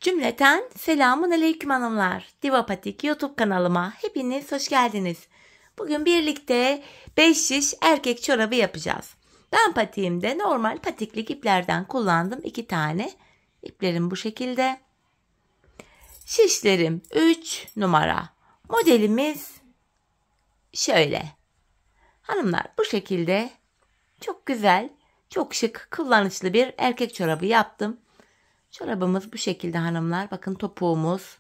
Cümleten selamun aleyküm hanımlar. Divapatik YouTube kanalıma hepiniz hoş geldiniz. Bugün birlikte 5 şiş erkek çorabı yapacağız. Ben patiğimde normal patiklik iplerden kullandım 2 tane. İplerim bu şekilde. Şişlerim 3 numara. Modelimiz şöyle. Hanımlar bu şekilde çok güzel, çok şık, kullanışlı bir erkek çorabı yaptım. Çorabımız bu şekilde hanımlar. Bakın topuğumuz.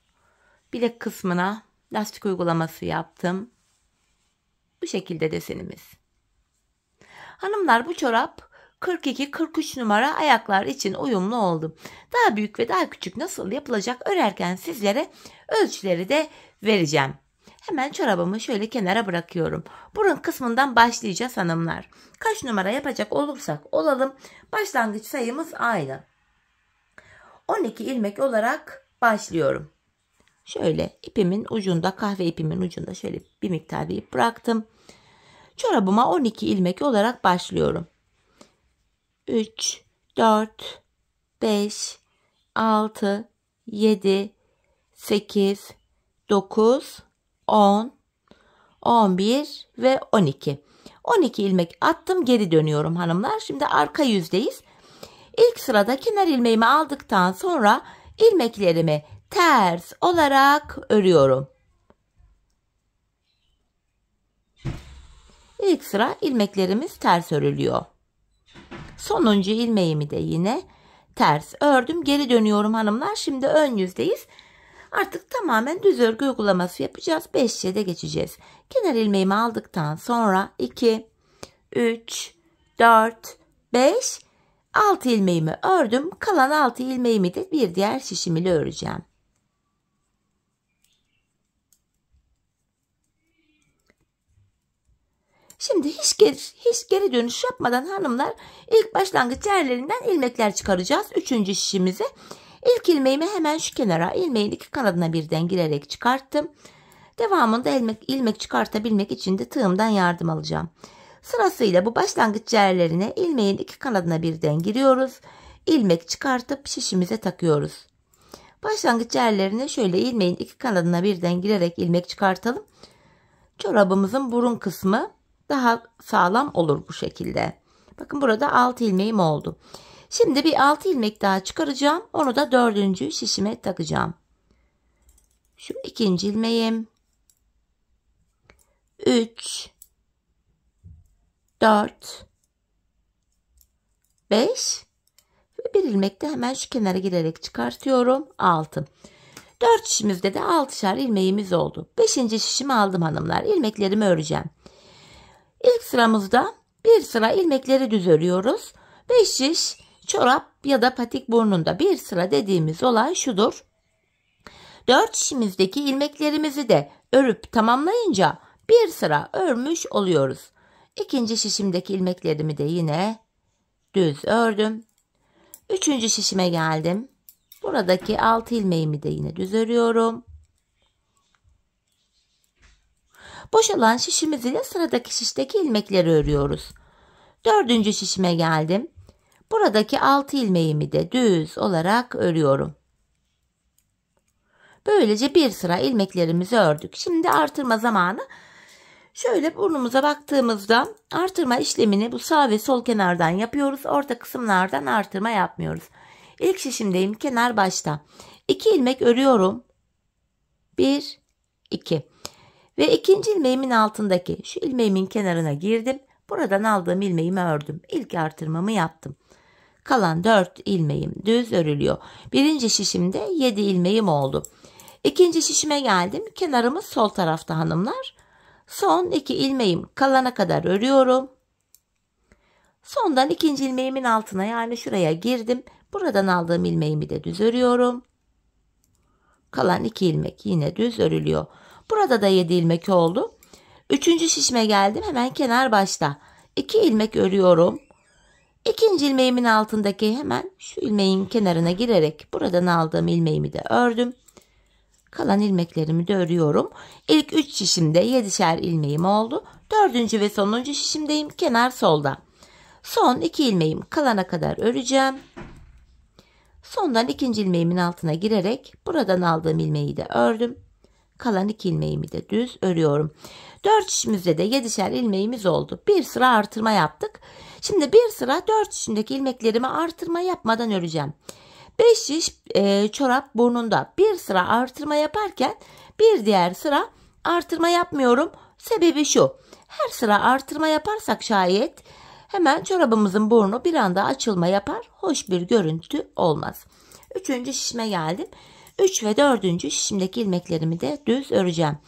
Bilek kısmına lastik uygulaması yaptım. Bu şekilde desenimiz. Hanımlar bu çorap 42-43 numara ayaklar için uyumlu oldu. Daha büyük ve daha küçük nasıl yapılacak örerken sizlere ölçüleri de vereceğim. Hemen çorabımı şöyle kenara bırakıyorum. Burun kısmından başlayacağız hanımlar. Kaç numara yapacak olursak olalım başlangıç sayımız aynı. 12 ilmek olarak başlıyorum. Şöyle ipimin ucunda, kahve ipimin ucunda şöyle bir miktar bir ip bıraktım. Çorabıma 12 ilmek olarak başlıyorum. 3, 4, 5, 6, 7, 8, 9, 10, 11 ve 12. 12 ilmek attım, geri dönüyorum hanımlar. Şimdi arka yüzdeyiz. İlk sırada kenar ilmeğimi aldıktan sonra ilmeklerimi ters olarak örüyorum. İlk sıra ilmeklerimiz ters örülüyor. Sonuncu ilmeğimi de yine ters ördüm. Geri dönüyorum hanımlar. Şimdi ön yüzdeyiz. Artık tamamen düz örgü uygulaması yapacağız. 5'e de geçeceğiz. Kenar ilmeğimi aldıktan sonra 2, 3, 4, 5, 6 ilmeğimi ördüm. Kalan 6 ilmeğimi de bir diğer şişim ile öreceğim. Şimdi hiç geri dönüş yapmadan hanımlar ilk başlangıç yerlerinden ilmekler çıkaracağız. 3. şişimize. İlk ilmeğimi hemen şu kenara ilmeğin iki kanadına birden girerek çıkarttım. Devamında ilmek çıkartabilmek için de tığımdan yardım alacağım. Sırasıyla bu başlangıç yerlerine ilmeğin iki kanadına birden giriyoruz. İlmek çıkartıp şişimize takıyoruz. Başlangıç yerlerine şöyle ilmeğin iki kanadına birden girerek ilmek çıkartalım. Çorabımızın burun kısmı daha sağlam olur bu şekilde. Bakın burada 6 ilmeğim oldu. Şimdi bir 6 ilmek daha çıkaracağım. Onu da 4. şişime takacağım. Şu 2. ilmeğim. 3, 4, 5 ve bir ilmek de hemen şu kenara girerek çıkartıyorum. 6. 4 şişimizde de 6'şar ilmeğimiz oldu. 5. şişimi aldım hanımlar. İlmeklerimi öreceğim. İlk sıramızda bir sıra ilmekleri düz örüyoruz. 5 şiş çorap ya da patik burnunda bir sıra dediğimiz olay şudur. 4 şişimizdeki ilmeklerimizi de örüp tamamlayınca bir sıra örmüş oluyoruz. 2. şişimdeki ilmeklerimi de yine düz ördüm. 3. şişime geldim. Buradaki 6 ilmeğimi de yine düz örüyorum. Boşalan şişimiz ile sıradaki şişteki ilmekleri örüyoruz. 4. şişime geldim. Buradaki 6 ilmeğimi de düz olarak örüyorum. Böylece bir sıra ilmeklerimizi ördük. Şimdi artırma zamanı. Şöyle burnumuza baktığımızda artırma işlemini bu sağ ve sol kenardan yapıyoruz. Orta kısımlardan artırma yapmıyoruz. İlk şişimdeyim, kenar başta. 2 ilmek örüyorum. 1, 2. Ve 2. ilmeğimin altındaki şu ilmeğimin kenarına girdim. Buradan aldığım ilmeğimi ördüm. İlk artırmamı yaptım. Kalan 4 ilmeğim düz örülüyor. 1. şişimde 7 ilmeğim oldu. 2. şişime geldim. Kenarımız sol tarafta hanımlar. Son 2 ilmeğim kalana kadar örüyorum. Sondan 2. ilmeğimin altına yani şuraya girdim. Buradan aldığım ilmeğimi de düz örüyorum. Kalan 2 ilmek yine düz örülüyor. Burada da 7 ilmek oldu. 3. şişime geldim. Hemen kenar başta 2 ilmek örüyorum. 2. ilmeğimin altındaki hemen şu ilmeğin kenarına girerek buradan aldığım ilmeğimi de ördüm. Kalan ilmeklerimi de örüyorum. İlk 3 şişimde 7'şer ilmeğim oldu. 4. ve sonuncu şişimdeyim. Kenar solda. Son 2 ilmeğim kalana kadar öreceğim. Sondan ikinci ilmeğimin altına girerek buradan aldığım ilmeği de ördüm. Kalan 2 ilmeğimi de düz örüyorum. 4 şişimizde de 7'şer ilmeğimiz oldu. Bir sıra artırma yaptık. Şimdi bir sıra 4 şişimdeki ilmeklerimi artırma yapmadan öreceğim. 5 şiş çorap burnunda bir sıra artırma yaparken bir diğer sıra artırma yapmıyorum. Sebebi şu: her sıra artırma yaparsak şayet hemen çorabımızın burnu bir anda açılma yapar. Hoş bir görüntü olmaz. 3. şişime geldim. 3 ve 4. şişimdeki ilmeklerimi de düz öreceğim.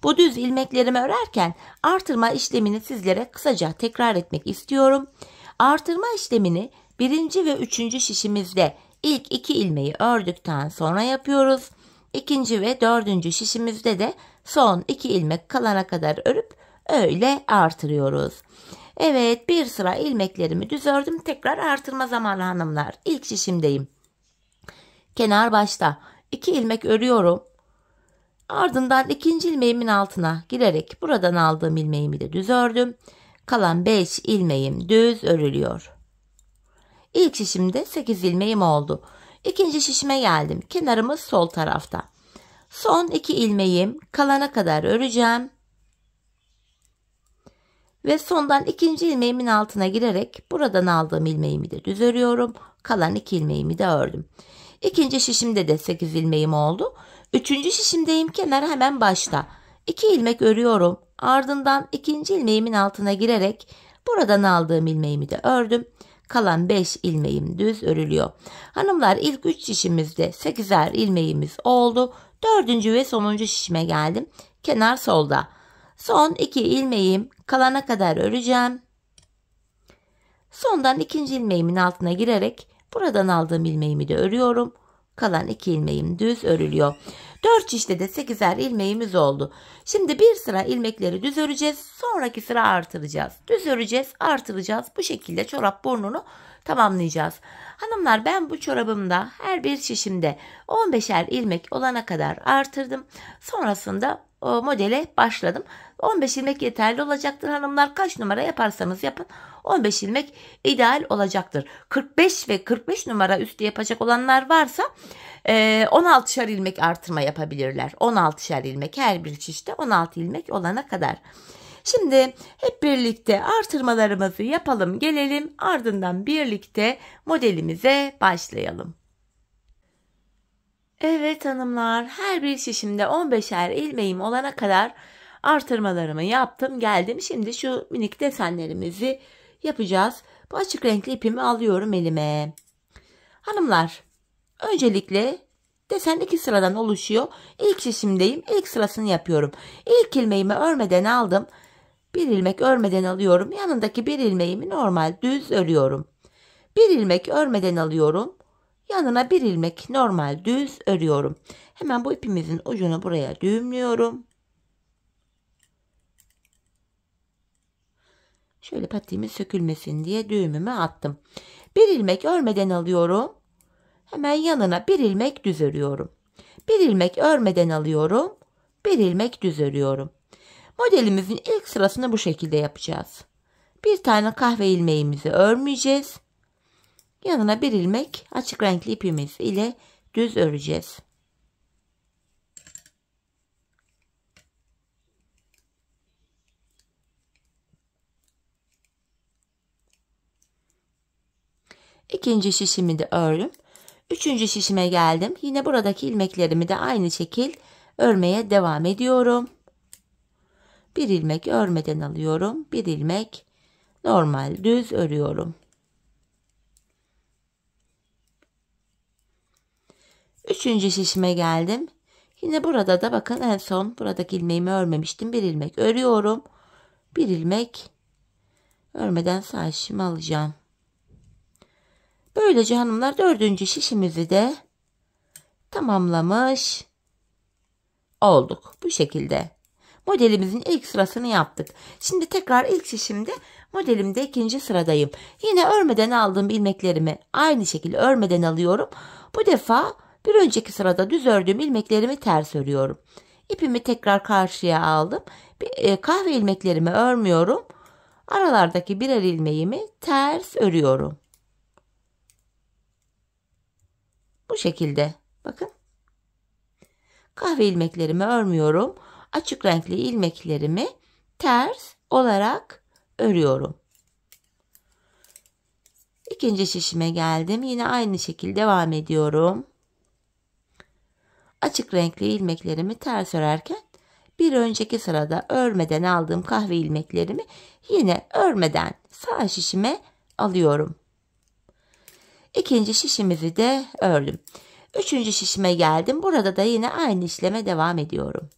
Bu düz ilmeklerimi örerken artırma işlemini sizlere kısaca tekrar etmek istiyorum. Artırma işlemini 1. ve 3. şişimizde ilk 2 ilmeği ördükten sonra yapıyoruz. 2. ve 4. şişimizde de son 2 ilmek kalana kadar örüp öyle artırıyoruz. Evet, bir sıra ilmeklerimi düz ördüm. Tekrar artırma zamanı hanımlar. İlk şişimdeyim. Kenar başta 2 ilmek örüyorum. Ardından ikinci ilmeğimin altına girerek buradan aldığım ilmeğimi de düz ördüm. Kalan 5 ilmeğim düz örülüyor. İlk şişimde 8 ilmeğim oldu. İkinci şişime geldim. Kenarımız sol tarafta. Son 2 ilmeğim kalana kadar öreceğim. Ve sondan ikinci ilmeğimin altına girerek buradan aldığım ilmeğimi de düz örüyorum. Kalan 2 ilmeğimi de ördüm. İkinci şişimde de 8 ilmeğim oldu. Üçüncü şişimdeyim, kenar hemen başta. 2 ilmek örüyorum. Ardından ikinci ilmeğimin altına girerek buradan aldığım ilmeğimi de ördüm. Kalan 5 ilmeğim düz örülüyor. Hanımlar, ilk 3 şişimizde 8'er ilmeğimiz oldu. 4. ve sonuncu şişime geldim. Kenar solda. Son 2 ilmeğim kalana kadar öreceğim. Sondan ikinci ilmeğimin altına girerek buradan aldığım ilmeğimi de örüyorum. Kalan 2 ilmeğim düz örülüyor. 4 şişte de 8'er ilmeğimiz oldu. Şimdi bir sıra ilmekleri düz öreceğiz. Sonraki sıra artıracağız. Düz öreceğiz, artıracağız. Bu şekilde çorap burnunu tamamlayacağız. Hanımlar, ben bu çorabımda her bir şişimde 15'er ilmek olana kadar artırdım. Sonrasında o modele başladım. 15 ilmek yeterli olacaktır hanımlar. Kaç numara yaparsanız yapın, 15 ilmek ideal olacaktır. 45 ve 45 numara üstü yapacak olanlar varsa 16'şer ilmek artırma yapabilirler. 16'şer ilmek her bir şişte, 16 ilmek olana kadar. Şimdi hep birlikte artırmalarımızı yapalım, gelelim, ardından birlikte modelimize başlayalım. Evet hanımlar, her bir şişimde 15'er ilmeğim olana kadar artırmalarımı yaptım, geldim. Şimdi şu minik desenlerimizi yapacağız. Bu açık renkli ipimi alıyorum elime. Hanımlar, öncelikle desen 2 sıradan oluşuyor. İlk şişimdeyim. İlk sırasını yapıyorum. İlk ilmeğimi örmeden aldım. Bir ilmek örmeden alıyorum. Yanındaki bir ilmeğimi normal düz örüyorum. Bir ilmek örmeden alıyorum. Yanına bir ilmek normal düz örüyorum. Hemen bu ipimizin ucunu buraya düğümlüyorum. Şöyle patiğimiz sökülmesin diye düğümümü attım. Bir ilmek örmeden alıyorum. Hemen yanına bir ilmek düz örüyorum. Bir ilmek örmeden alıyorum. Bir ilmek düz örüyorum. Modelimizin ilk sırasını bu şekilde yapacağız. Bir tane kahve ilmeğimizi örmeyeceğiz. Yanına bir ilmek açık renkli ipimiz ile düz öreceğiz. İkinci şişimi de ördüm. Üçüncü şişime geldim. Yine buradaki ilmeklerimi de aynı şekil örmeye devam ediyorum. Bir ilmek örmeden alıyorum. Bir ilmek normal düz örüyorum. Üçüncü şişime geldim. Yine burada da bakın, en son buradaki ilmeğimi örmemiştim. Bir ilmek örüyorum. Bir ilmek örmeden sağ şişimi alacağım. Böylece hanımlar 4. şişimizi de tamamlamış olduk. Bu şekilde modelimizin ilk sırasını yaptık. Şimdi tekrar ilk şişimde, modelimde 2. sıradayım. Yine örmeden aldığım ilmeklerimi aynı şekilde örmeden alıyorum. Bu defa bir önceki sırada düz ördüğüm ilmeklerimi ters örüyorum. İpimi tekrar karşıya aldım. Kahve ilmeklerimi örmüyorum. Aralardaki birer ilmeğimi ters örüyorum. Bu şekilde. Bakın. Kahve ilmeklerimi örmüyorum. Açık renkli ilmeklerimi ters olarak örüyorum. İkinci şişime geldim. Yine aynı şekilde devam ediyorum. Açık renkli ilmeklerimi ters örerken bir önceki sırada örmeden aldığım kahve ilmeklerimi yine örmeden sağ şişime alıyorum. İkinci şişimizi de ördüm. Üçüncü şişime geldim. Burada da yine aynı işleme devam ediyorum.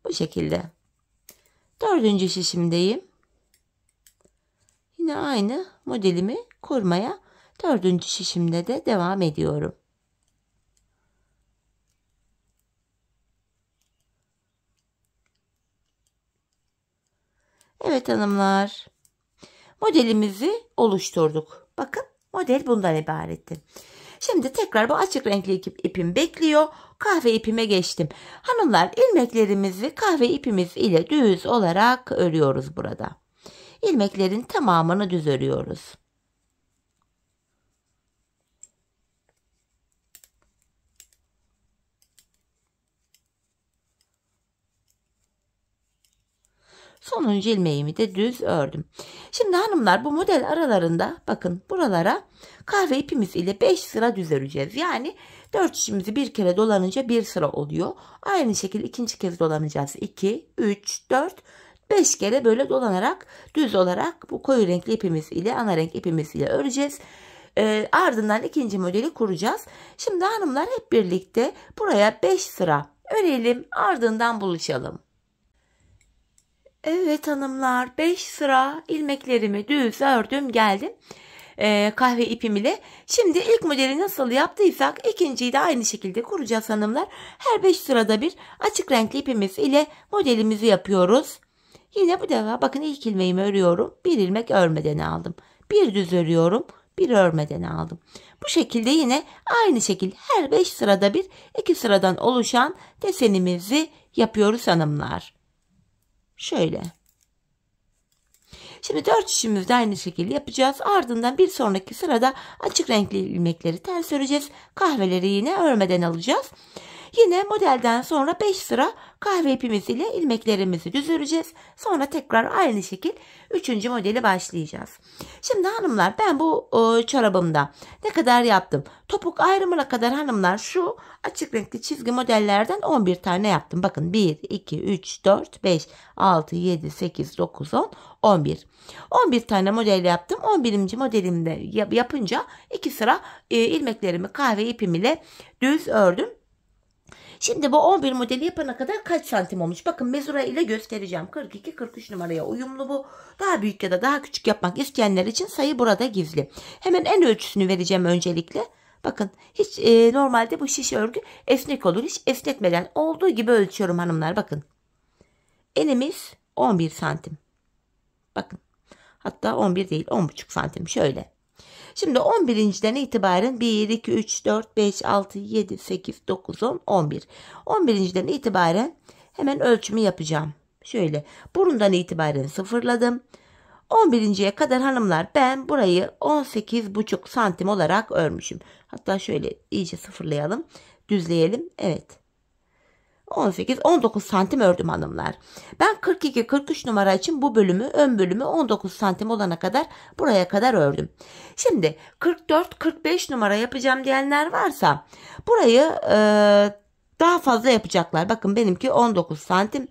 Bu şekilde. Dördüncü şişimdeyim. Yine aynı modelimi kurmaya dördüncü şişimde de devam ediyorum. Evet hanımlar. Modelimizi oluşturduk. Bakın model bundan ibaretti. Şimdi tekrar bu açık renkli ipim bekliyor. Kahve ipime geçtim. Hanımlar ilmeklerimizi kahve ipimiz ile düz olarak örüyoruz burada. İlmeklerin tamamını düz örüyoruz. Sonuncu ilmeğimi de düz ördüm. Şimdi hanımlar bu model aralarında bakın buralara kahve ipimiz ile 5 sıra düz öreceğiz. Yani 4 şişimizi bir kere dolanınca bir sıra oluyor. Aynı şekilde ikinci kez dolanacağız. 2, 3, 4, 5 kere böyle dolanarak düz olarak bu koyu renkli ipimiz ile ana renk ipimiz ile öreceğiz. Ardından ikinci modeli kuracağız. Şimdi hanımlar hep birlikte buraya 5 sıra örelim, ardından buluşalım. Evet hanımlar 5 sıra ilmeklerimi düz ördüm geldim kahve ipim ile. Şimdi ilk modeli nasıl yaptıysak ikinciyi de aynı şekilde kuracağız hanımlar. Her 5 sırada bir açık renkli ipimiz ile modelimizi yapıyoruz. Yine bu defa bakın ilk ilmeğimi örüyorum. Bir ilmek örmeden aldım. Bir düz örüyorum. Bir örmeden aldım. Bu şekilde yine aynı şekilde her 5 sırada bir 2 sıradan oluşan desenimizi yapıyoruz hanımlar. Şöyle. Şimdi 4 şişimizi de aynı şekilde yapacağız. Ardından bir sonraki sırada açık renkli ilmekleri ters öreceğiz. Kahveleri yine örmeden alacağız. Yine modelden sonra 5 sıra kahve ipimiz ile ilmeklerimizi düz öreceğiz. Sonra tekrar aynı şekil 3. modeli başlayacağız. Şimdi hanımlar ben bu çorabımda ne kadar yaptım? Topuk ayrımına kadar hanımlar şu açık renkli çizgi modellerden 11 tane yaptım. Bakın 1, 2, 3, 4, 5, 6, 7, 8, 9, 10, 11. 11 tane model yaptım. 11. modelimde yapınca 2 sıra ilmeklerimi kahve ipim ile düz ördüm. Şimdi bu 11 modeli yapana kadar kaç santim olmuş? Bakın mezura ile göstereceğim. 42-43 numaraya uyumlu bu. Daha büyük ya da daha küçük yapmak isteyenler için sayı burada gizli. Hemen en ölçüsünü vereceğim öncelikle. Bakın hiç normalde bu şiş örgü esnek olur. Hiç esnetmeden olduğu gibi ölçüyorum hanımlar. Bakın. Enimiz 11 santim. Bakın. Hatta 11 değil 10,5 santim. Şöyle. Şimdi 11.den itibaren 1, 2, 3, 4, 5, 6, 7, 8, 9, 10, 11. 11.den itibaren hemen ölçümü yapacağım. Şöyle burundan itibaren sıfırladım. 11.ye kadar hanımlar ben burayı 18,5 santim olarak örmüşüm. Hatta şöyle iyice sıfırlayalım. Düzleyelim. Evet. 18-19 santim ördüm hanımlar. Ben 42-43 numara için bu bölümü ön bölümü 19 santim olana kadar buraya kadar ördüm. Şimdi 44-45 numara yapacağım diyenler varsa burayı daha fazla yapacaklar. Bakın benimki 19 santim.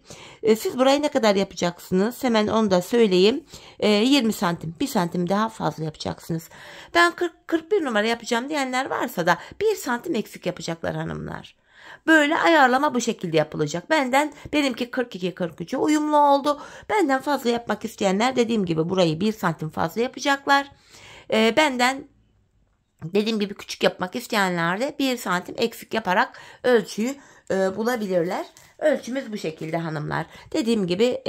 Siz burayı ne kadar yapacaksınız? Hemen onu da söyleyeyim. 20 santim. 1 santim daha fazla yapacaksınız. Ben 40-41 numara yapacağım diyenler varsa da 1 santim eksik yapacaklar hanımlar. Böyle ayarlama bu şekilde yapılacak. Benimki 42-43'e uyumlu oldu. Benden fazla yapmak isteyenler dediğim gibi burayı 1 santim fazla yapacaklar. Benden dediğim gibi küçük yapmak isteyenler de 1 santim eksik yaparak ölçüyü bulabilirler. Ölçümüz bu şekilde hanımlar. Dediğim gibi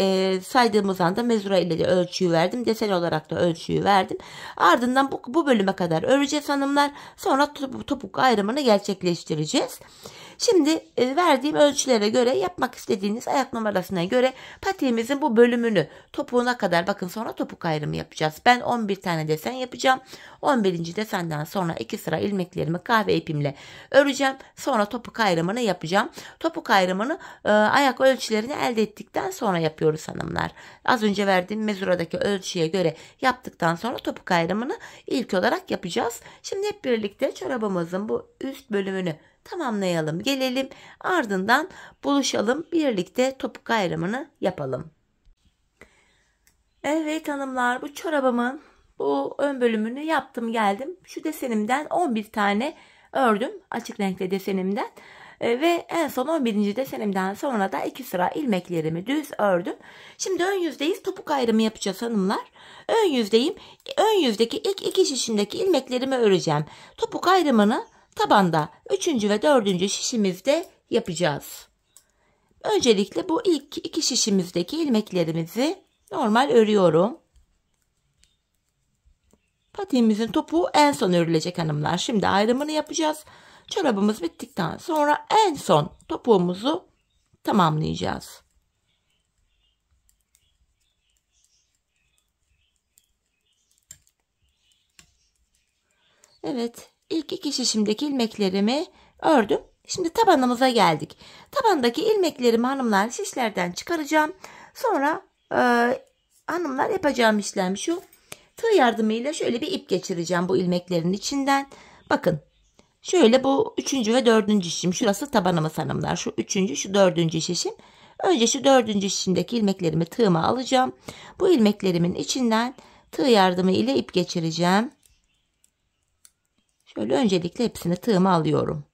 saydığımız anda mezura ile de ölçüyü verdim. Desen olarak da ölçüyü verdim. Ardından bu bölüme kadar öreceğiz hanımlar. Sonra topuk ayrımını gerçekleştireceğiz. Şimdi verdiğim ölçülere göre yapmak istediğiniz ayak numarasına göre patiğimizin bu bölümünü topuğuna kadar bakın sonra topuk ayrımı yapacağız. Ben 11 tane desen yapacağım. 11. desenden sonra 2 sıra ilmeklerimi kahve ipimle öreceğim. Sonra topuk ayrımını yapacağım. Topuk ayrımını ayak ölçülerini elde ettikten sonra yapıyoruz hanımlar. Az önce verdiğim mezuradaki ölçüye göre yaptıktan sonra topuk ayrımını ilk olarak yapacağız. Şimdi hep birlikte çorabımızın bu üst bölümünü tamamlayalım, gelelim. Ardından buluşalım, birlikte topuk ayrımını yapalım. Evet hanımlar, bu çorabımın bu ön bölümünü yaptım, geldim. Şu desenimden 11 tane ördüm, açık renkli desenimden. Ve en son 11. desenimden sonra da 2 sıra ilmeklerimi düz ördüm. Şimdi ön yüzdeyiz, topuk ayrımı yapacağız hanımlar. Ön yüzdeyim. Ön yüzdeki ilk 2 şişimdeki ilmeklerimi öreceğim. Topuk ayrımını tabanda 3. ve 4. şişimizde yapacağız. Öncelikle bu ilk 2 şişimizdeki ilmeklerimizi normal örüyorum. Patiğimizin topuğu en son örülecek hanımlar. Şimdi ayrımını yapacağız. Çorabımız bittikten sonra en son topuğumuzu tamamlayacağız. Evet, ilk 2 şişimdeki ilmeklerimi ördüm. Şimdi tabanımıza geldik. Tabandaki ilmeklerimi hanımlar şişlerden çıkaracağım. Sonra hanımlar yapacağım işlem şu. Tığ yardımıyla şöyle bir ip geçireceğim bu ilmeklerin içinden. Bakın. Şöyle bu 3. ve 4. şişim. Şurası tabanımız hanımlar. Şu 3. şu 4. şişim. Önce şu 4. şişimdeki ilmeklerimi tığıma alacağım. Bu ilmeklerimin içinden tığ yardımı ile ip geçireceğim. Şöyle öncelikle hepsini tığıma alıyorum.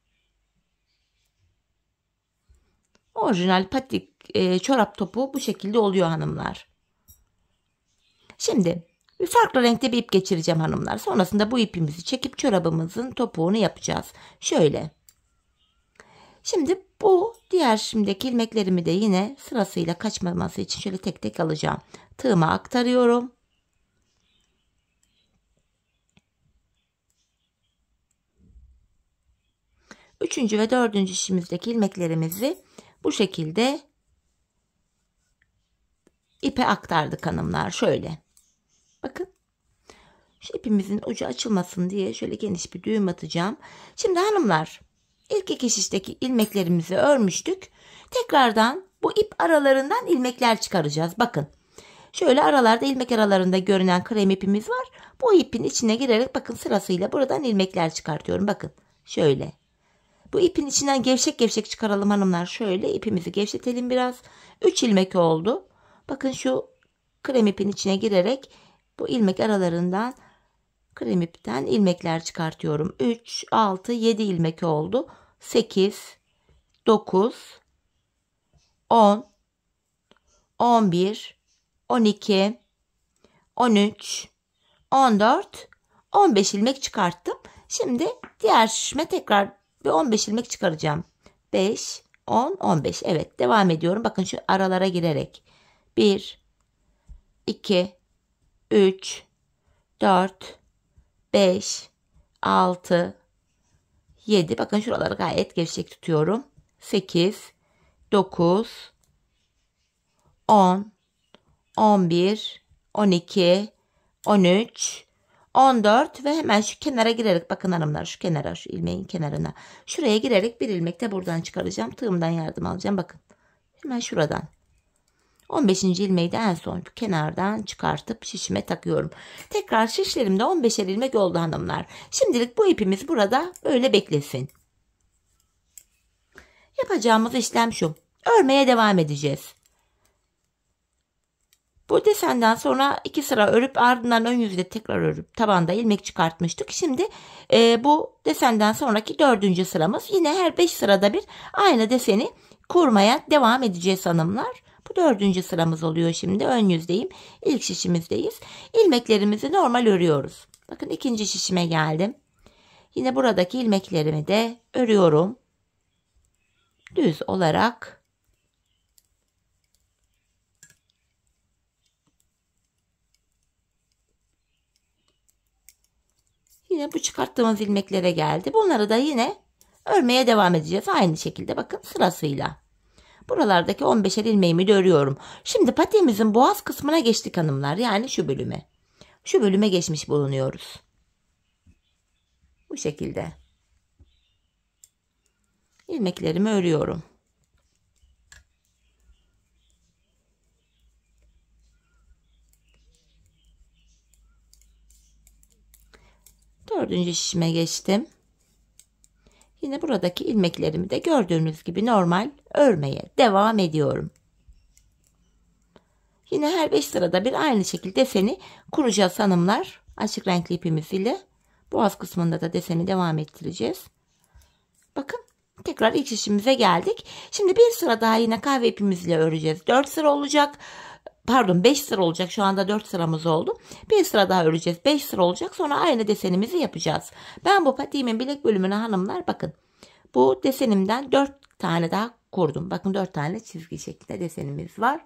Orijinal patik çorap topuğu bu şekilde oluyor hanımlar. Şimdi bir farklı renkte bir ip geçireceğim hanımlar. Sonrasında bu ipimizi çekip çorabımızın topuğunu yapacağız. Şöyle. Şimdi bu diğer şimdiki ilmeklerimi de yine sırasıyla kaçmaması için şöyle tek tek alacağım. Tığıma aktarıyorum. Üçüncü ve 4. şişimizdeki ilmeklerimizi bu şekilde ipe aktardık hanımlar. Şöyle. Bakın. Şu ipimizin ucu açılmasın diye şöyle geniş bir düğüm atacağım. Şimdi hanımlar ilk 2 şişteki ilmeklerimizi örmüştük. Tekrardan bu ip aralarından ilmekler çıkaracağız. Bakın. Şöyle aralarda ilmek aralarında görünen krem ipimiz var. Bu ipin içine girerek bakın sırasıyla buradan ilmekler çıkartıyorum. Bakın. Şöyle. Bu ipin içinden gevşek gevşek çıkaralım hanımlar. Şöyle ipimizi gevşetelim biraz. 3 ilmek oldu. Bakın şu krem ipin içine girerek bu ilmek aralarından krem ipten ilmekler çıkartıyorum. 3, 6, 7 ilmek oldu. 8, 9, 10, 11, 12, 13, 14, 15 ilmek çıkarttım. Şimdi diğer şişime tekrar bir 15 ilmek çıkaracağım. 5, 10, 15. Evet, devam ediyorum. Bakın şu aralara girerek. 1, 2, 3, 4, 5, 6, 7. Bakın şuraları gayet gevşek tutuyorum. 8, 9, 10, 11, 12, 13, 14 ve hemen şu kenara girerek bakın hanımlar şu kenara şu ilmeğin kenarına şuraya girerek bir ilmek de buradan çıkaracağım. Tığımdan yardım alacağım. Bakın hemen şuradan 15. ilmeği de en son kenardan çıkartıp şişime takıyorum. Tekrar şişlerimde 15'er ilmek oldu hanımlar. Şimdilik bu ipimiz burada böyle beklesin. Yapacağımız işlem şu. Örmeye devam edeceğiz. Bu desenden sonra 2 sıra örüp ardından ön yüzde tekrar örüp tabanda ilmek çıkartmıştık. Şimdi bu desenden sonraki 4. sıramız. Yine her 5 sırada bir aynı deseni kurmaya devam edeceğiz hanımlar. Bu 4. sıramız oluyor şimdi. Ön yüzdeyim. İlk şişimizdeyiz. İlmeklerimizi normal örüyoruz. Bakın 2. şişime geldim. Yine buradaki ilmeklerimi de örüyorum. Düz olarak Yine bu çıkarttığımız ilmeklere geldi. Bunları da yine örmeye devam edeceğiz. Aynı şekilde bakın sırasıyla. Buralardaki 15'er ilmeğimi de örüyorum. Şimdi patiğimizin boğaz kısmına geçtik hanımlar. Yani şu bölüme. Şu bölüme geçmiş bulunuyoruz. Bu şekilde. İlmeklerimi örüyorum. Dördüncü şişime geçtim. Yine buradaki ilmeklerimi de gördüğünüz gibi normal örmeye devam ediyorum. Yine her 5 sırada bir aynı şekilde deseni kuracağız hanımlar. Açık renkli ipimiz ile. Boğaz kısmında da deseni devam ettireceğiz. Bakın tekrar ilk şişimize geldik. Şimdi bir sıra daha yine kahve ipimizle öreceğiz. 4 sıra olacak. Pardon 5 sıra olacak. Şu anda 4 sıramız oldu. Bir sıra daha öreceğiz. 5 sıra olacak. Sonra aynı desenimizi yapacağız. Ben bu patiğimin bilek bölümüne hanımlar bakın. Bu desenimden 4 tane daha kurdum. Bakın 4 tane çizgi şeklinde desenimiz var.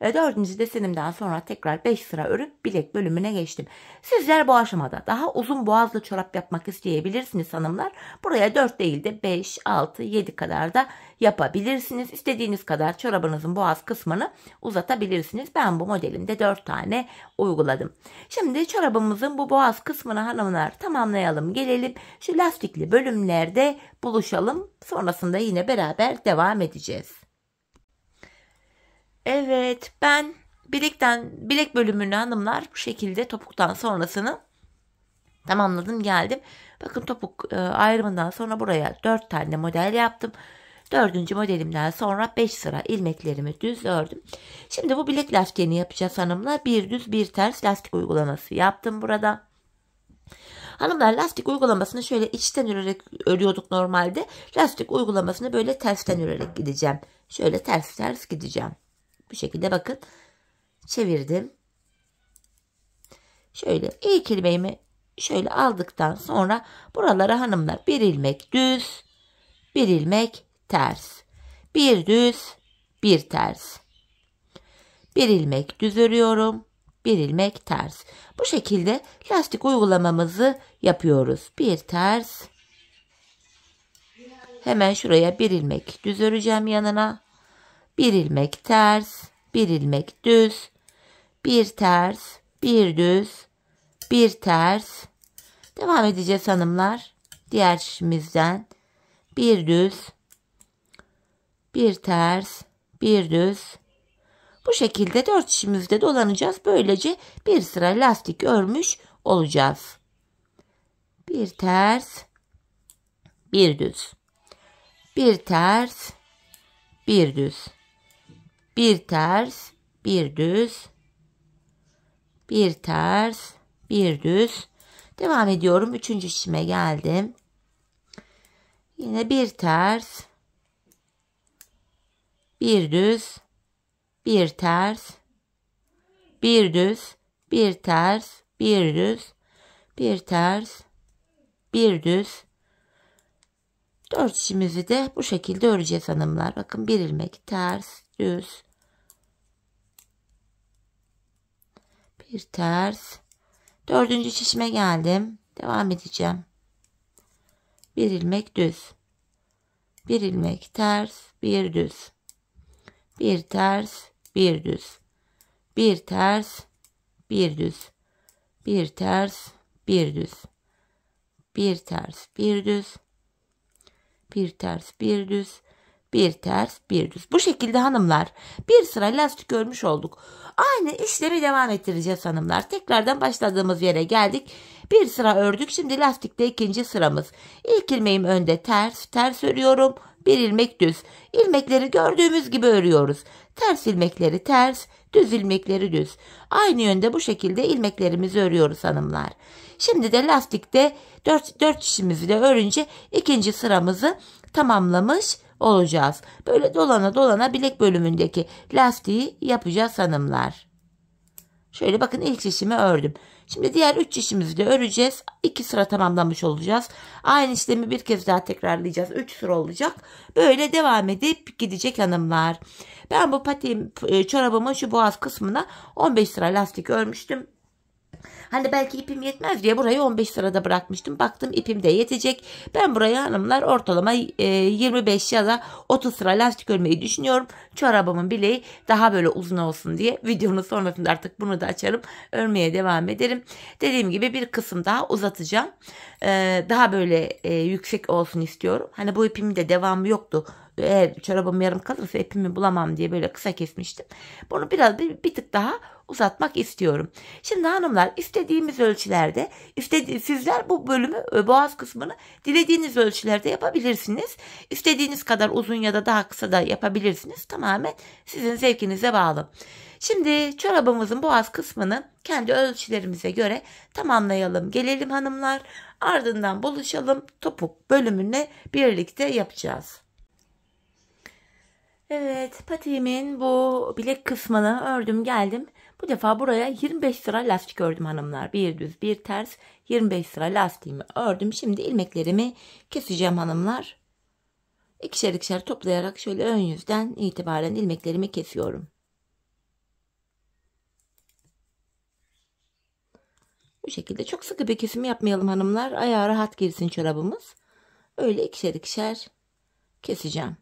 Dördüncü desenimden sonra tekrar 5 sıra örüp bilek bölümüne geçtim. Sizler bu aşamada daha uzun boğazlı çorap yapmak isteyebilirsiniz hanımlar. Buraya 4 değil de 5, 6, 7 kadar da yapabilirsiniz. İstediğiniz kadar çorabınızın boğaz kısmını uzatabilirsiniz. Ben bu modelimde 4 tane uyguladım. Şimdi çorabımızın bu boğaz kısmını hanımlar tamamlayalım. Gelelim şu lastikli bölümlerde buluşalım. Sonrasında yine beraber devam edeceğiz. Evet, ben bilek bölümünü hanımlar bu şekilde topuktan sonrasını tamamladım geldim. Bakın topuk ayrımından sonra buraya 4 tane model yaptım. 4. modelimden sonra 5 sıra ilmeklerimi düz ördüm. Şimdi bu bilek lastiğini yapacağız hanımlar. Bir düz bir ters lastik uygulaması yaptım burada. Hanımlar lastik uygulamasını şöyle içten örerek örüyorduk normalde. Lastik uygulamasını böyle tersten örerek gideceğim. Şöyle ters ters gideceğim. Bu şekilde bakın çevirdim. Şöyle ilk ilmeğimi şöyle aldıktan sonra buralara hanımlar bir ilmek düz, bir ilmek ters, bir düz, bir ters, bir ilmek düz örüyorum, bir ilmek ters. Bu şekilde lastik uygulamamızı yapıyoruz. Bir ters, hemen şuraya bir ilmek düz öreceğim yanına. Bir ilmek ters, bir ilmek düz, bir ters, bir düz, bir ters. Devam edeceğiz hanımlar. Diğer şişimizden bir düz, bir ters, bir düz. Bu şekilde 4 şişimizde dolanacağız. Böylece bir sıra lastik örmüş olacağız. Bir ters, bir düz, bir ters, bir düz. Bir ters, bir düz, bir ters, bir düz. Devam ediyorum. 3. şişime geldim. Yine bir ters, bir düz, bir ters, bir düz, bir ters, bir düz, bir ters, bir düz. 4 şişimizi de bu şekilde öreceğiz hanımlar. Bakın bir ilmek ters, düz, bir ters. 4. şişime geldim. Devam edeceğim. Bir ilmek düz, bir ilmek ters, bir düz, bir ters, bir düz, bir ters, bir düz, bir ters, bir düz, bir ters, bir düz, bir ters, bir düz, bir ters, bir düz. Bu şekilde hanımlar bir sıra lastik örmüş olduk. Aynı işlemi devam ettireceğiz hanımlar. Tekrardan başladığımız yere geldik. Bir sıra ördük. Şimdi lastikte 2. sıramız. İlk ilmeğim önde ters, ters örüyorum. Bir ilmek düz. İlmekleri gördüğümüz gibi örüyoruz. Ters ilmekleri ters, düz ilmekleri düz. Aynı yönde bu şekilde ilmeklerimizi örüyoruz hanımlar. Şimdi de lastikte 4 şişimizi de örünce 2. sıramızı tamamlamış olacağız. Böyle dolana dolana bilek bölümündeki lastiği yapacağız hanımlar. Şöyle bakın ilk şişimi ördüm. Şimdi diğer 3 şişimizi de öreceğiz. 2 sıra tamamlamış olacağız. Aynı işlemi bir kez daha tekrarlayacağız. 3 sıra olacak. Böyle devam edip gidecek hanımlar. Ben bu patiğim çorabımın şu boğaz kısmına 15 sıra lastik örmüştüm. Hani belki ipim yetmez diye burayı 15 sırada bırakmıştım. Baktım ipim de yetecek. Ben buraya hanımlar ortalama 25 ya da 30 sıra lastik örmeyi düşünüyorum. Çorabımın bileği daha böyle uzun olsun diye. Videonun sonrasında artık bunu da açarım. Örmeye devam ederim. Dediğim gibi bir kısım daha uzatacağım. Daha böyle yüksek olsun istiyorum. Hani bu ipimin de devamı yoktu. Eğer çorabım yarım kalırsa ipimi bulamam diye böyle kısa kesmiştim. Bunu biraz bir tık daha uzatmak istiyorum. Şimdi hanımlar istediğimiz ölçülerde sizler bu bölümü boğaz kısmını dilediğiniz ölçülerde yapabilirsiniz. İstediğiniz kadar uzun ya da daha kısa da yapabilirsiniz. Tamamen sizin zevkinize bağlı. Şimdi çorabımızın boğaz kısmını kendi ölçülerimize göre tamamlayalım. Gelelim hanımlar. Ardından buluşalım. Topuk bölümünü birlikte yapacağız. Evet, patiğimin bu bilek kısmını ördüm geldim. Bu defa buraya 25 sıra lastik ördüm hanımlar. Bir düz bir ters 25 sıra lastiğimi ördüm. Şimdi ilmeklerimi keseceğim hanımlar. İkişer ikişer toplayarak şöyle ön yüzden itibaren ilmeklerimi kesiyorum. Bu şekilde çok sıkı bir kesim yapmayalım hanımlar. Ayağı rahat girsin çorabımız. Öyle ikişer ikişer keseceğim.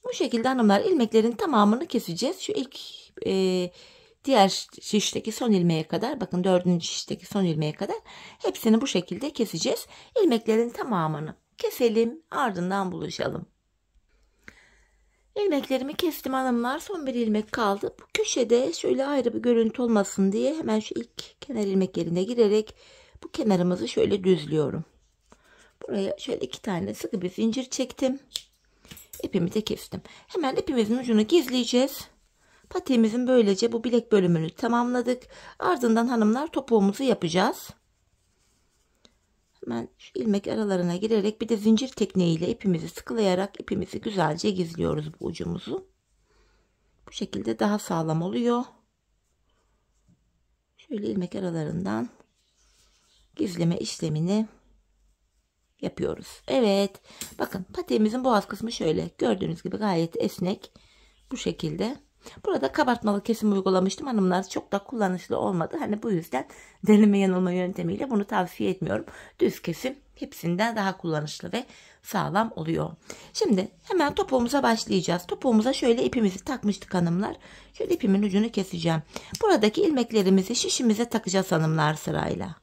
Bu şekilde hanımlar ilmeklerin tamamını keseceğiz. Şu ilk diğer şişteki son ilmeğe kadar, bakın dördüncü şişteki son ilmeğe kadar hepsini bu şekilde keseceğiz. İlmeklerin tamamını keselim, ardından buluşalım. İlmeklerimi kestim hanımlar. Son bir ilmek kaldı. Bu köşede şöyle ayrı bir görüntü olmasın diye hemen şu ilk kenar ilmek yerine girerek bu kenarımızı şöyle düzlüyorum. Buraya şöyle 2 tane sıkı bir zincir çektim. İpimi de kestim. Hemen ipimizin ucunu gizleyeceğiz. Patiğimizin böylece bu bilek bölümünü tamamladık. Ardından hanımlar topuğumuzu yapacağız. Hemen şu ilmek aralarına girerek bir de zincir tekniğiyle ipimizi sıkılayarak ipimizi güzelce gizliyoruz bu ucumuzu. Bu şekilde daha sağlam oluyor. Şöyle ilmek aralarından gizleme işlemini yapıyoruz. Evet. Bakın patiğimizin boğaz kısmı şöyle. Gördüğünüz gibi gayet esnek. Bu şekilde. Burada kabartmalı kesim uygulamıştım hanımlar. Çok da kullanışlı olmadı. Hani bu yüzden deneme yanılma yöntemiyle bunu tavsiye etmiyorum. Düz kesim hepsinden daha kullanışlı ve sağlam oluyor. Şimdi hemen topuğumuza başlayacağız. Topuğumuza şöyle ipimizi takmıştık hanımlar. Şöyle ipimin ucunu keseceğim. Buradaki ilmeklerimizi şişimize takacağız hanımlar sırayla.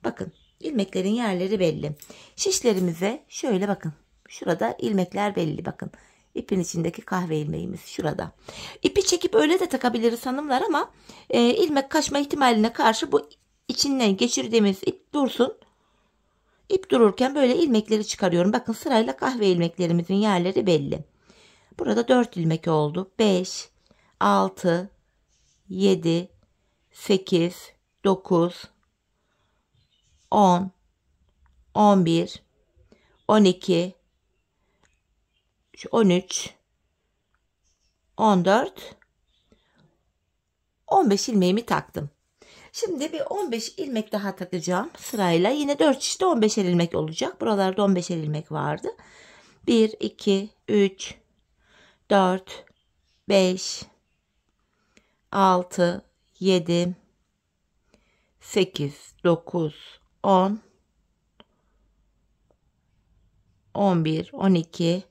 Bakın. İlmeklerin yerleri belli. Şişlerimize şöyle bakın. Şurada ilmekler belli bakın. İpin içindeki kahve ilmeğimiz şurada. İpi çekip öyle de takabiliriz hanımlar ama ilmek kaçma ihtimaline karşı bu içinden geçirdiğimiz ip dursun. İp dururken böyle ilmekleri çıkarıyorum. Bakın sırayla kahve ilmeklerimizin yerleri belli. Burada 4 ilmek oldu. 5, 6, 7, 8, 9, 10, 11, 12, 13, 14, 15 ilmeğimi taktım. Şimdi bir 15 ilmek daha takacağım sırayla. Yine 4 şişte 15'er ilmek olacak. Buralarda 15'er ilmek vardı. 1, 2, 3, 4, 5, 6, 7, 8, 9, 10, 11, 12,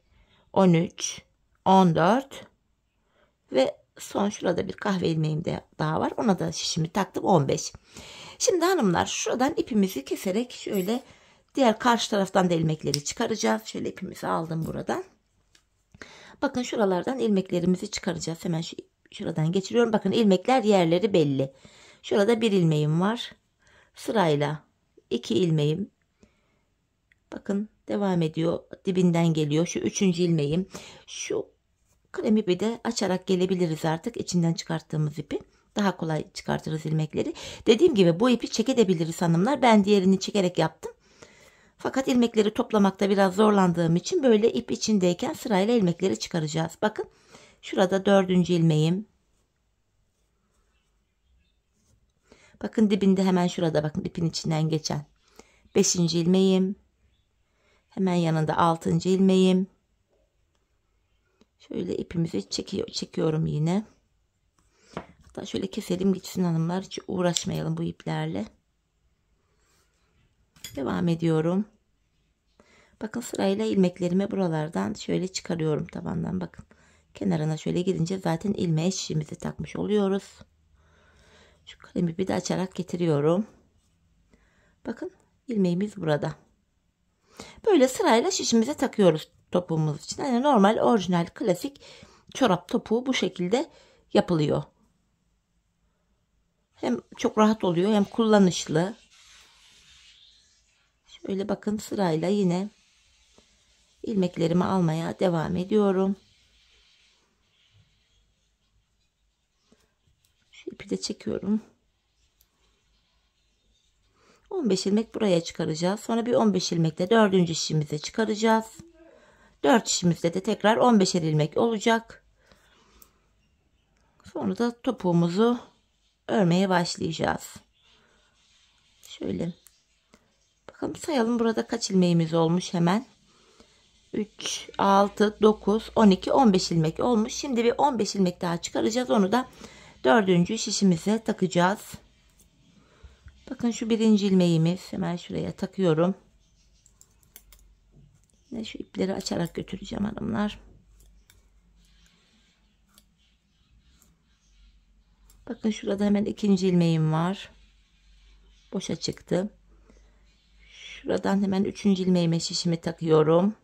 13, 14 ve son şurada bir kahve ilmeğim de daha var. Ona da şişimi taktım 15. Şimdi hanımlar şuradan ipimizi keserek şöyle diğer karşı taraftan da ilmekleri çıkaracağız. Şöyle ipimizi aldım buradan. Bakın şuralardan ilmeklerimizi çıkaracağız. Hemen şuradan geçiriyorum. Bakın ilmekler yerleri belli. Şurada bir ilmeğim var. Sırayla 2 ilmeğim. Bakın devam ediyor. Dibinden geliyor. Şu 3. ilmeğim. Şu krem ipi de açarak gelebiliriz artık. İçinden çıkarttığımız ipi. Daha kolay çıkartırız ilmekleri. Dediğim gibi bu ipi çekebiliriz hanımlar. Ben diğerini çekerek yaptım. Fakat ilmekleri toplamakta biraz zorlandığım için böyle ip içindeyken sırayla ilmekleri çıkaracağız. Bakın şurada 4. ilmeğim. Bakın dibinde hemen şurada bakın ipin içinden geçen 5. ilmeğim. Hemen yanında 6. ilmeğim. Şöyle ipimizi çekiyorum yine. Hatta şöyle keselim gitsin hanımlar. Hiç uğraşmayalım bu iplerle. Devam ediyorum. Bakın sırayla ilmeklerimi buralardan şöyle çıkarıyorum tabandan. Bakın kenarına şöyle girince zaten ilmeğe şişimizi takmış oluyoruz. Şu kalemi bir de açarak getiriyorum. Bakın ilmeğimiz burada. Böyle sırayla şişimize takıyoruz topuğumuz için. Yani normal orijinal klasik çorap topuğu bu şekilde yapılıyor. Hem çok rahat oluyor hem kullanışlı. Şöyle bakın sırayla yine ilmeklerimi almaya devam ediyorum. Şu ipi de çekiyorum. 15 ilmek buraya çıkaracağız. Sonra bir 15 ilmekle 4. şişimize çıkaracağız. 4 şişimizde de tekrar 15'er ilmek olacak. Sonra da topuğumuzu örmeye başlayacağız. Şöyle bakalım sayalım burada kaç ilmeğimiz olmuş hemen. 3, 6, 9, 12, 15 ilmek olmuş. Şimdi bir 15 ilmek daha çıkaracağız. Onu da 4. şişimize takacağız. Bakın şu 1. ilmeğimiz. Hemen şuraya takıyorum. Yine şu ipleri açarak götüreceğim hanımlar. Bakın şurada hemen 2. ilmeğim var. Boşa çıktı. Şuradan hemen 3. ilmeğime şişimi takıyorum.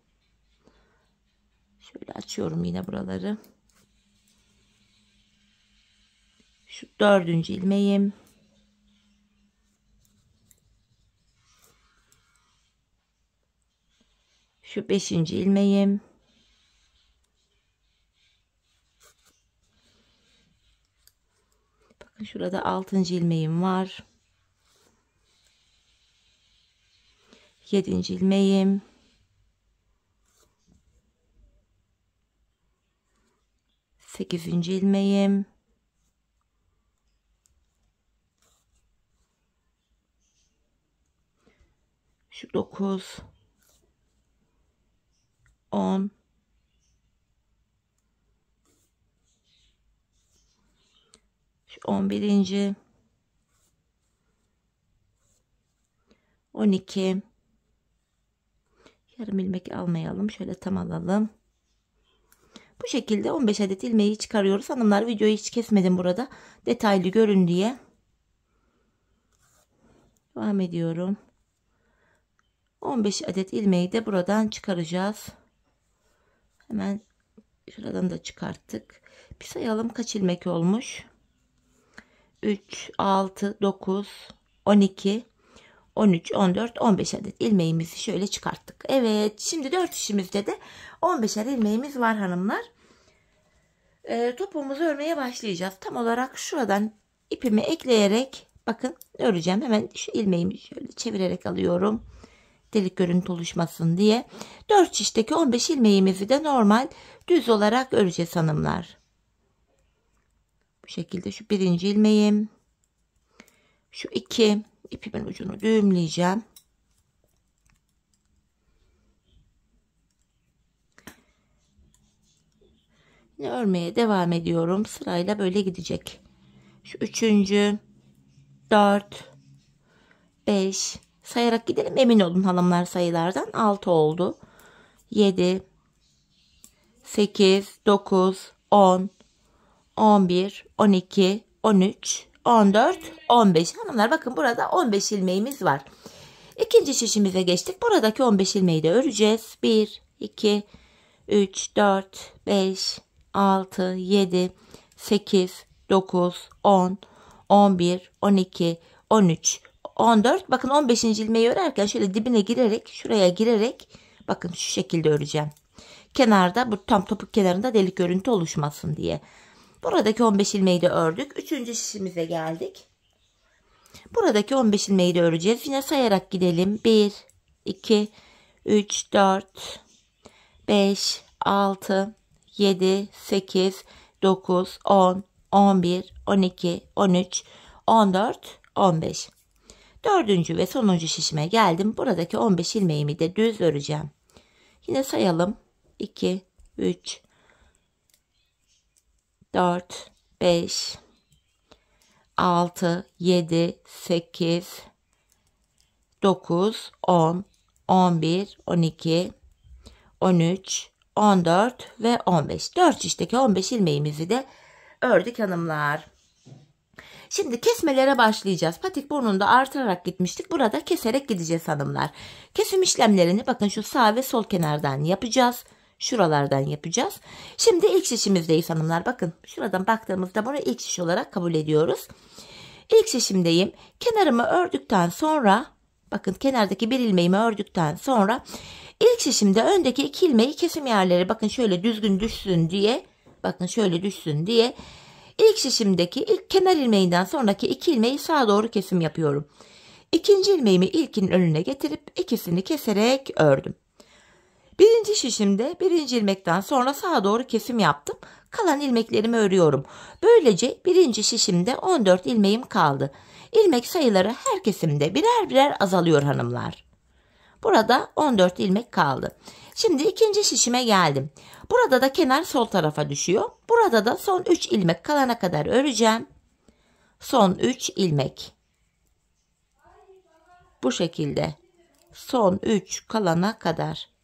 Şöyle açıyorum yine buraları. Şu 4. ilmeğim. Şu 5. ilmeğim. Bakın şurada 6. ilmeğim var. 7. ilmeğim. 8. ilmeğim. 9, 10, 11. 12. Yarım ilmek almayalım. Şöyle tam alalım. Bu şekilde 15 adet ilmeği çıkarıyoruz. Hanımlar videoyu hiç kesmedim burada. Detaylı görün diye. Devam ediyorum. 15 adet ilmeği de buradan çıkaracağız. Hemen şuradan da çıkarttık. Bir sayalım kaç ilmek olmuş. 3, 6, 9, 12, 13, 14, 15 adet ilmeğimizi şöyle çıkarttık. Evet, şimdi 4 işimizde de 15'er ilmeğimiz var hanımlar. Topuğumuzu örmeye başlayacağız. Tam olarak şuradan ipimi ekleyerek bakın öreceğim. Hemen şu ilmeğimi şöyle çevirerek alıyorum. Delik görüntü oluşmasın diye. 4 şişteki 15 ilmeğimizi de normal düz olarak öreceğiz hanımlar. Bu şekilde şu 1. ilmeğim. Şu 2 ipimin ucunu düğümleyeceğim. Yine örmeye devam ediyorum. Sırayla böyle gidecek. Şu 3. 4, 5 sayarak gidelim. Emin olun hanımlar sayılardan. 6 oldu. 7, 8, 9, 10, 11, 12, 13, 14, 15. Hanımlar bakın burada 15 ilmeğimiz var. İkinci şişimize geçtik. Buradaki 15 ilmeği de öreceğiz. 1, 2, 3, 4, 5, 6, 7, 8, 9, 10, 11, 12, 13, 14. Bakın 15. ilmeği örerken şöyle dibine girerek şuraya girerek bakın şu şekilde öreceğim. Kenarda bu tam topuk kenarında delik görüntü oluşmasın diye. Buradaki 15 ilmeği de ördük. Üçüncü şişimize geldik. Buradaki 15 ilmeği de öreceğiz. Yine sayarak gidelim. 1, 2, 3, 4, 5, 6, 7, 8, 9, 10, 11, 12, 13, 14, 15. Dördüncü ve sonuncu şişime geldim. Buradaki 15 ilmeğimi de düz öreceğim. Yine sayalım. 2, 3, 4, 5, 6, 7, 8, 9, 10, 11, 12, 13, 14 ve 15. 4 şişteki 15 ilmeğimizi de ördük hanımlar. Şimdi kesmelere başlayacağız. Patik burnunda artırarak gitmiştik. Burada keserek gideceğiz hanımlar. Kesim işlemlerini bakın şu sağ ve sol kenardan yapacağız. Şuralardan yapacağız. Şimdi ilk şişimizdeyiz hanımlar. Bakın şuradan baktığımızda bunu ilk şiş olarak kabul ediyoruz. İlk şişimdeyim. Kenarımı ördükten sonra bakın kenardaki bir ilmeğimi ördükten sonra ilk şişimde öndeki 2 ilmeği kesim yerleri bakın şöyle düzgün düşsün diye bakın şöyle düşsün diye ilk şişimdeki ilk kenar ilmeğinden sonraki 2 ilmeği sağa doğru kesim yapıyorum. İkinci ilmeğimi ilkinin önüne getirip ikisini keserek ördüm. Birinci şişimde birinci ilmekten sonra sağa doğru kesim yaptım. Kalan ilmeklerimi örüyorum. Böylece birinci şişimde 14 ilmeğim kaldı. İlmek sayıları her kesimde birer birer azalıyor hanımlar. Burada 14 ilmek kaldı. Şimdi ikinci şişime geldim. Burada da kenar sol tarafa düşüyor. Burada da son 3 ilmek kalana kadar öreceğim. Son 3 ilmek. Bu şekilde. Son 3 kalana kadar.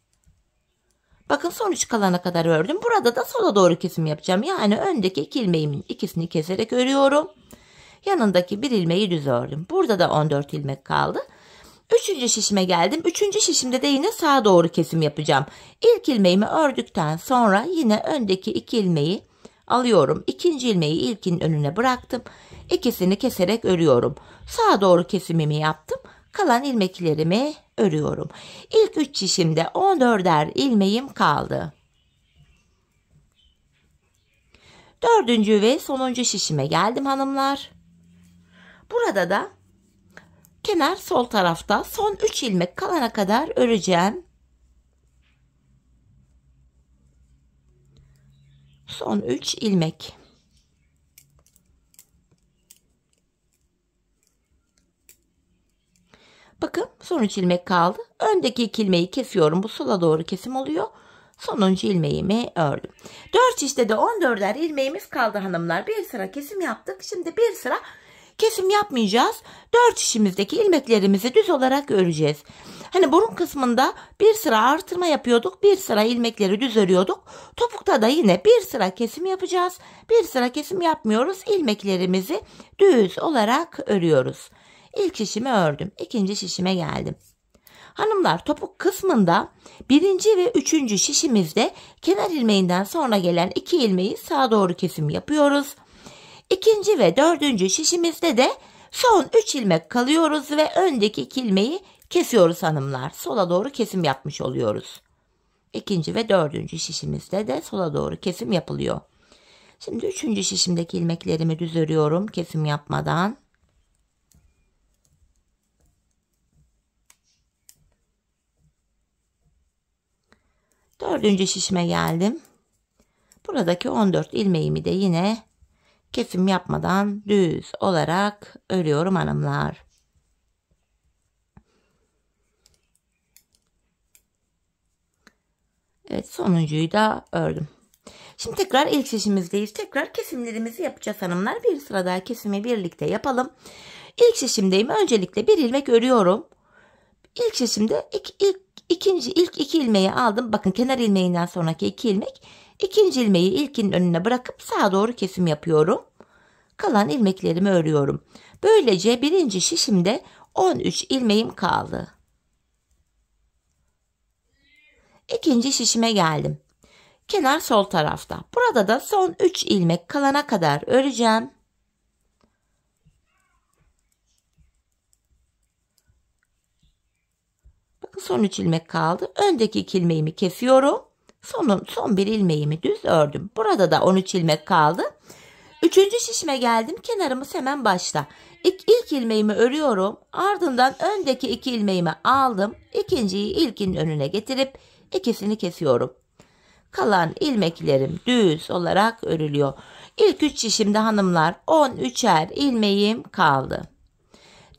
Bakın son 3 kalana kadar ördüm. Burada da sola doğru kesim yapacağım. Yani öndeki 2 ilmeğimin ikisini keserek örüyorum. Yanındaki bir ilmeği düz ördüm. Burada da 14 ilmek kaldı. Üçüncü şişime geldim. Üçüncü şişimde de yine sağa doğru kesim yapacağım. İlk ilmeğimi ördükten sonra yine öndeki 2 ilmeği alıyorum. İkinci ilmeği ilkin önüne bıraktım. İkisini keserek örüyorum. Sağa doğru kesimimi yaptım. Kalan ilmeklerimi örüyorum. İlk 3 şişimde 14'er ilmeğim kaldı. Dördüncü ve sonuncu şişime geldim hanımlar. Burada da kenar sol tarafta son 3 ilmek kalana kadar öreceğim. Son 3 ilmek. Bakın son 3 ilmek kaldı. Öndeki 2 ilmeği kesiyorum. Bu sola doğru kesim oluyor. Sonuncu ilmeğimi ördüm. 4 şişte de 14'er ilmeğimiz kaldı hanımlar. Bir sıra kesim yaptık. Şimdi bir sıra kesim yapmayacağız. 4 şişimizdeki ilmeklerimizi düz olarak öreceğiz. Hani burun kısmında bir sıra artırma yapıyorduk. Bir sıra ilmekleri düz örüyorduk. Topukta da yine bir sıra kesim yapacağız. Bir sıra kesim yapmıyoruz. İlmeklerimizi düz olarak örüyoruz. İlk şişimi ördüm. İkinci şişime geldim. Hanımlar topuk kısmında birinci ve üçüncü şişimizde kenar ilmeğinden sonra gelen 2 ilmeği sağa doğru kesim yapıyoruz. İkinci ve dördüncü şişimizde de son 3 ilmek kalıyoruz ve öndeki 2 ilmeği kesiyoruz hanımlar. Sola doğru kesim yapmış oluyoruz. İkinci ve dördüncü şişimizde de sola doğru kesim yapılıyor. Şimdi üçüncü şişimdeki ilmeklerimi düz örüyorum kesim yapmadan. Dördüncü şişime geldim. Buradaki 14 ilmeğimi de yine kesim yapmadan düz olarak örüyorum hanımlar. Evet, sonuncuyu da ördüm. Şimdi tekrar ilk şişimizdeyiz. Tekrar kesimlerimizi yapacağız hanımlar. Bir sıra daha kesimi birlikte yapalım. İlk şişimdeyim. Öncelikle bir ilmek örüyorum. İlk şişimde ilk 2 ilmeği aldım. Bakın kenar ilmeğinden sonraki 2 ilmek. İkinci ilmeği ilkinin önüne bırakıp sağa doğru kesim yapıyorum. Kalan ilmeklerimi örüyorum. Böylece birinci şişimde 13 ilmeğim kaldı. İkinci şişime geldim. Kenar sol tarafta. Burada da son 3 ilmek kalana kadar öreceğim. Bakın son 3 ilmek kaldı. Öndeki 2 ilmeğimi kesiyorum. Son bir ilmeğimi düz ördüm. Burada da 13 ilmek kaldı. Üçüncü şişime geldim. Kenarımız hemen başta. İlk ilmeğimi örüyorum. Ardından öndeki 2 ilmeğimi aldım. İkinciyi ilkinin önüne getirip ikisini kesiyorum. Kalan ilmeklerim düz olarak örülüyor. İlk 3 şişimde hanımlar 13'er ilmeğim kaldı.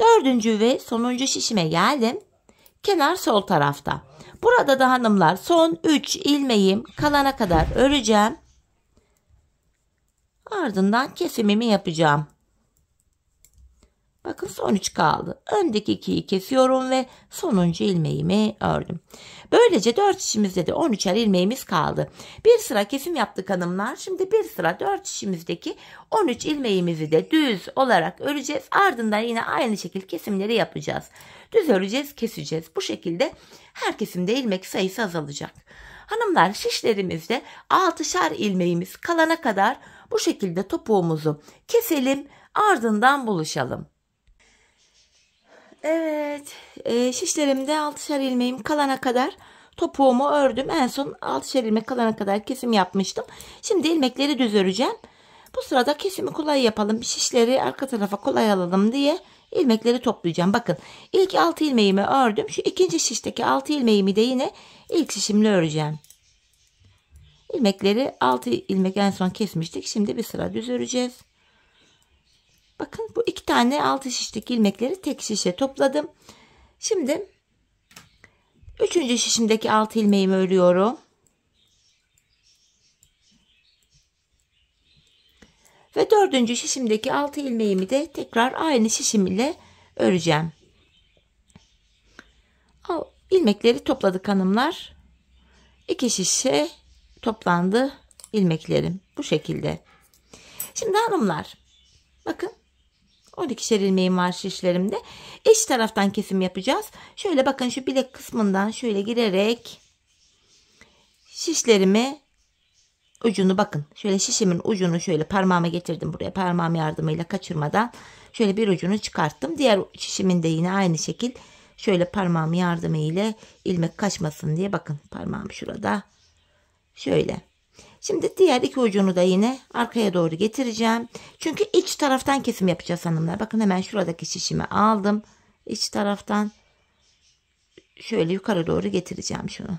Dördüncü ve sonuncu şişime geldim. Kenar sol tarafta. Burada da hanımlar son 3 ilmeğim kalana kadar öreceğim. Ardından kesimimi yapacağım. Bakın son 3 kaldı. Öndeki 2'yi kesiyorum ve sonuncu ilmeğimi ördüm. Böylece 4 şişimizde de 13'er ilmeğimiz kaldı. Bir sıra kesim yaptık hanımlar. Şimdi bir sıra 4 şişimizdeki 13 ilmeğimizi de düz olarak öreceğiz. Ardından yine aynı şekilde kesimleri yapacağız. Düz öreceğiz, keseceğiz. Bu şekilde her kesimde ilmek sayısı azalacak. Hanımlar, şişlerimizde 6'şar ilmeğimiz kalana kadar bu şekilde topuğumuzu keselim. Ardından buluşalım. Evet, şişlerimde 6'şar ilmeğim kalana kadar topuğumu ördüm. En son 6'şar ilmek kalana kadar kesim yapmıştım. Şimdi ilmekleri düz öreceğim. Bu sırada kesimi kolay yapalım. Şişleri arka tarafa kolay alalım diye ilmekleri toplayacağım. Bakın, ilk 6 ilmeğimi ördüm. Şu ikinci şişteki 6 ilmeğimi de yine ilk şişimle öreceğim. İlmekleri 6 ilmek en son kesmiştik. Şimdi bir sıra düz öreceğiz. Bakın, bu 2 tane 6 şişteki ilmekleri tek şişe topladım. Şimdi 3. şişimdeki 6 ilmeğimi örüyorum. Ve 4. şişimdeki 6 ilmeğimi de tekrar aynı şişim ile öreceğim. İlmekleri topladık hanımlar. 2 şişe toplandı ilmeklerim. Bu şekilde. Şimdi hanımlar, bakın, 12'şer ilmeğim var şişlerimde. İç taraftan kesim yapacağız. Şöyle bakın, şu bilek kısmından şöyle girerek şişlerimi ucunu, bakın şöyle şişimin ucunu şöyle parmağıma getirdim buraya, parmağım yardımıyla kaçırmadan şöyle bir ucunu çıkarttım. Diğer şişimin de yine aynı şekil şöyle parmağım yardımıyla ilmek kaçmasın diye, bakın parmağım şurada şöyle. Şimdi diğer 2 ucunu da yine arkaya doğru getireceğim. Çünkü iç taraftan kesim yapacağız hanımlar. Bakın, hemen şuradaki şişimi aldım. İç taraftan şöyle yukarı doğru getireceğim şunu.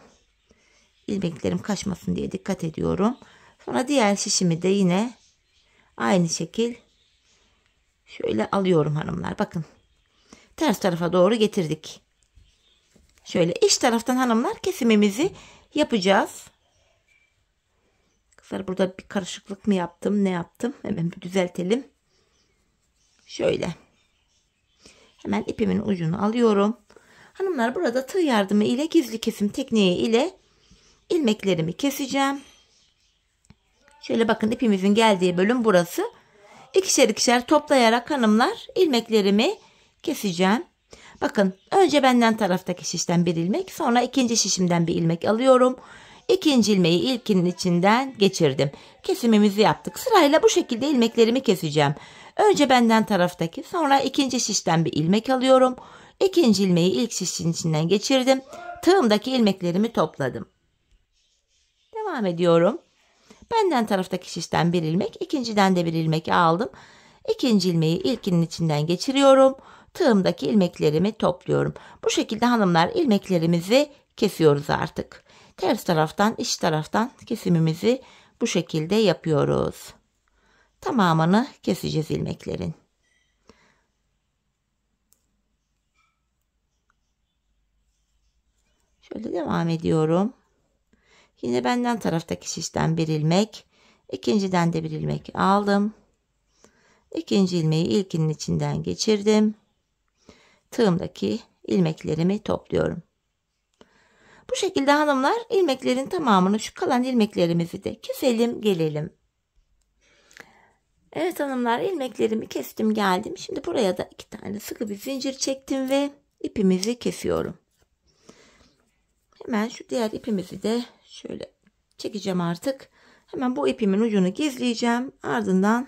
İlmeklerim kaçmasın diye dikkat ediyorum. Sonra diğer şişimi de yine aynı şekil şöyle alıyorum hanımlar. Bakın, ters tarafa doğru getirdik. Şöyle iç taraftan hanımlar kesimimizi yapacağız. Kızlar, burada bir karışıklık mı yaptım, ne yaptım? Hemen bir düzeltelim. Şöyle. Hemen ipimin ucunu alıyorum. Hanımlar, burada tığ yardımı ile gizli kesim tekniği ile ilmeklerimi keseceğim. Şöyle bakın, ipimizin geldiği bölüm burası. İkişer ikişer toplayarak hanımlar ilmeklerimi keseceğim. Bakın, önce benden taraftaki şişten bir ilmek, sonra ikinci şişimden bir ilmek alıyorum. İkinci ilmeği ilkinin içinden geçirdim. Kesimimizi yaptık. Sırayla bu şekilde ilmeklerimi keseceğim. Önce benden taraftaki, sonra ikinci şişten bir ilmek alıyorum. İkinci ilmeği ilk şişin içinden geçirdim. Tığımdaki ilmeklerimi topladım. Devam ediyorum. Benden taraftaki şişten bir ilmek, ikinciden de bir ilmek aldım. İkinci ilmeği ilkinin içinden geçiriyorum. Tığımdaki ilmeklerimi topluyorum. Bu şekilde hanımlar ilmeklerimizi kesiyoruz artık. Ters taraftan, iç taraftan kesimimizi bu şekilde yapıyoruz. Tamamını keseceğiz ilmeklerin. Şöyle devam ediyorum. Yine benden taraftaki şişten bir ilmek, ikinciden de bir ilmek aldım. İkinci ilmeği ilkinin içinden geçirdim. Tığımdaki ilmeklerimi topluyorum. Bu şekilde hanımlar ilmeklerin tamamını, şu kalan ilmeklerimizi de keselim gelelim. Evet hanımlar, ilmeklerimi kestim geldim. Şimdi buraya da 2 tane sıkı bir zincir çektim ve ipimizi kesiyorum. Hemen şu diğer ipimizi de şöyle çekeceğim artık. Hemen bu ipimin ucunu gizleyeceğim. Ardından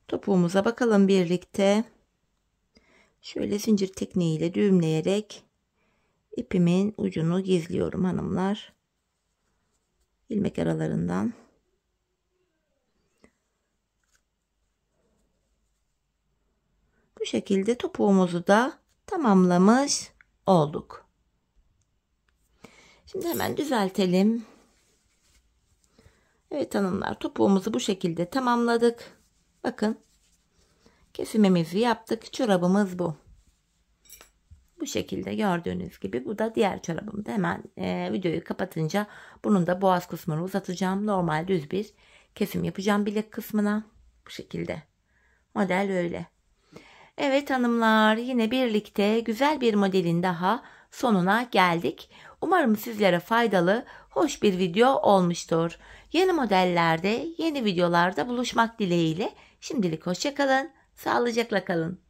topuğumuza bakalım birlikte. Şöyle zincir tekniğiyle düğümleyerek ipimin ucunu gizliyorum hanımlar. İlmek aralarından. Bu şekilde topuğumuzu da tamamlamış olduk. Şimdi hemen düzeltelim. Evet hanımlar, topuğumuzu bu şekilde tamamladık. Bakın, kesimimizi yaptık. Çorabımız bu. Bu şekilde gördüğünüz gibi bu da diğer çorabımdı. Hemen videoyu kapatınca bunun da boğaz kısmını uzatacağım. Normal düz bir kesim yapacağım bilek kısmına. Bu şekilde. Model öyle. Evet hanımlar, yine birlikte güzel bir modelin daha sonuna geldik. Umarım sizlere faydalı, hoş bir video olmuştur. Yeni modellerde, yeni videolarda buluşmak dileğiyle. Şimdilik hoşça kalın, sağlıcakla kalın.